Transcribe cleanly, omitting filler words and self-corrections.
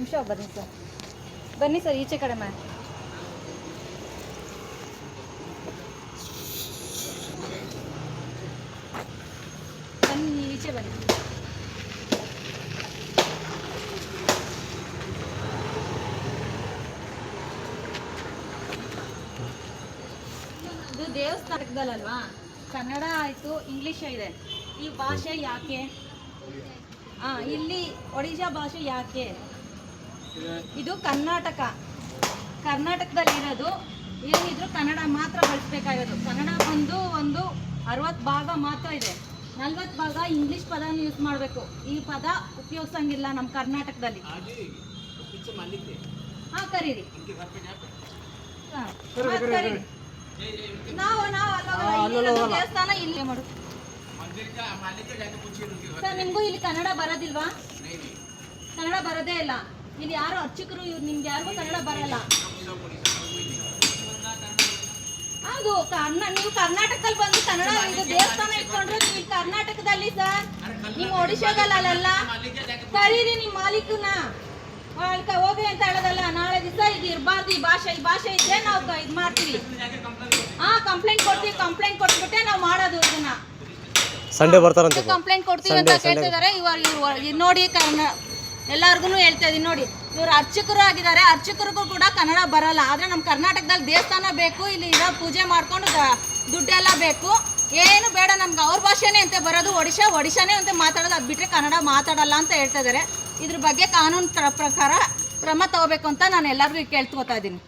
ನಿಮಿಷ ಬನ್ನಿ ಸರ್, ಬನ್ನಿ ಸರ್, ಈಚೆ ಕಡೆ ಬನ್ನಿ, ಈಚೆ ಬನ್ನಿ. ಇದು ದೇವಸ್ಥಾನದಲ್ವಾ, ಕನ್ನಡ ಆಯಿತು, ಇಂಗ್ಲೀಷ್ ಇದೆ. ಈ ಭಾಷೆ ಯಾಕೆ? ಇಲ್ಲಿ ಒಡಿಶಾ ಭಾಷೆ ಯಾಕೆ? ಇದು ಕರ್ನಾಟಕದಲ್ಲಿರೋದು. ಏನಿದ್ರು ಕನ್ನಡ ಮಾತ್ರ ಬಳಸಬೇಕಾಗೋದು. ಕನ್ನಡ ಬಂದು ಒಂದು 60 ಭಾಗ ಮಾತ್ರ ಇದೆ, 40 ಭಾಗ ಇಂಗ್ಲೀಷ್ ಪದನ ಯೂಸ್ ಮಾಡಬೇಕು. ಈ ಪದ ಉಪಯೋಗಿಸಂಗಿಲ್ಲ ನಮ್ಮ ಕರ್ನಾಟಕದಲ್ಲಿ. ಕರೀರಿ, ಕರೀರಿ. ನಾವು ದೇವಸ್ಥಾನ ಇಲ್ಲಿ ಮಾಡು ಸರ್. ನಿಮಗೂ ಇಲ್ಲಿ ಕನ್ನಡ ಬರೋದಿಲ್ವಾ? ಕನ್ನಡ ಬರೋದೇ ಇಲ್ಲ. ಇಲ್ಲಿ ಯಾರು ಅರ್ಚಕರು, ನಿಮ್ಗೆ ಯಾರಿಗೂ ಕನ್ನಡ ಬರಲ್ಲ. ಹೌದು, ನೀವು ಕರ್ನಾಟಕದಲ್ಲಿ ಬಂದು ಕನ್ನಡ ಇದು ದೇವಸ್ಥಾನ ಇಟ್ಕೊಂಡ್ರೆ ನೀವು ಕರ್ನಾಟಕದಲ್ಲಿ ಸರ್, ನೀವು ಒಡಿಶಾದಲ್ಲ. ಕರೀರಿ ನಿಮ್ಮ ಮಾಲೀಕನ, ಹೋಗಿ ಅಂತ ಹೇಳೋದಲ್ಲ. ನಾಳೆ ದಿವಸ ಇದು ಇರಬಾರ್ದು, ಈ ಭಾಷೆ ಇದ್ರೆ ನಾವು ಇದು ಮಾಡ್ತೀವಿ. ಕಂಪ್ಲೇಂಟ್ ಕೊಡ್ತೀವಿ. ಕಂಪ್ಲೇಂಟ್ ಕೊಟ್ಬಿಟ್ಟೆ ನಾವು ಮಾಡೋದು. ಇದನ್ನ ಸಂಡೇ ಬರ್ತಾರಂತೆ, ಕಂಪ್ಲೇಂಟ್ ಕೊಡ್ತೀವಿ ಅಂತ ಕೇಳ್ತಿದ್ದಾರೆ. ಇವ್ರು ನೋಡಿ, ಎಲ್ಲಾರ್ಗು ಹೇಳ್ತಾ ಇದೀನಿ ನೋಡಿ, ಇವ್ರು ಅರ್ಚಕರು ಆಗಿದ್ದಾರೆ. ಅರ್ಚಕರಿಗೂ ಕೂಡ ಕನ್ನಡ ಬರಲ್ಲ. ಆದ್ರೆ ನಮ್ಮ ಕರ್ನಾಟಕದಲ್ಲಿ ದೇವಸ್ಥಾನ ಬೇಕು, ಇಲ್ಲಿ ಇರೋ ಪೂಜೆ ಮಾಡ್ಕೊಂಡು ದುಡ್ಡೆಲ್ಲ ಬೇಕು. ಏನು ಬೇಡ ನಮ್ಗೆ, ಅವ್ರ ಭಾಷೆನೇ ಅಂತ ಬರೋದು. ಒಡಿಶಾನೇ ಅಂತ ಮಾತಾಡೋದು. ಅದು ಬಿಟ್ಟರೆ ಕನ್ನಡ ಮಾತಾಡಲ್ಲ ಅಂತ ಹೇಳ್ತಾ ಇದ್ದಾರೆ. ಇದ್ರ ಬಗ್ಗೆ ಕಾನೂನು ಪ್ರಕಾರ ಕ್ರಮ ತಗೋಬೇಕು ಅಂತ ನಾನು ಎಲ್ಲರಿಗೂ ಕೇಳ್ಕೊತಾ ಇದ್ದೀನಿ.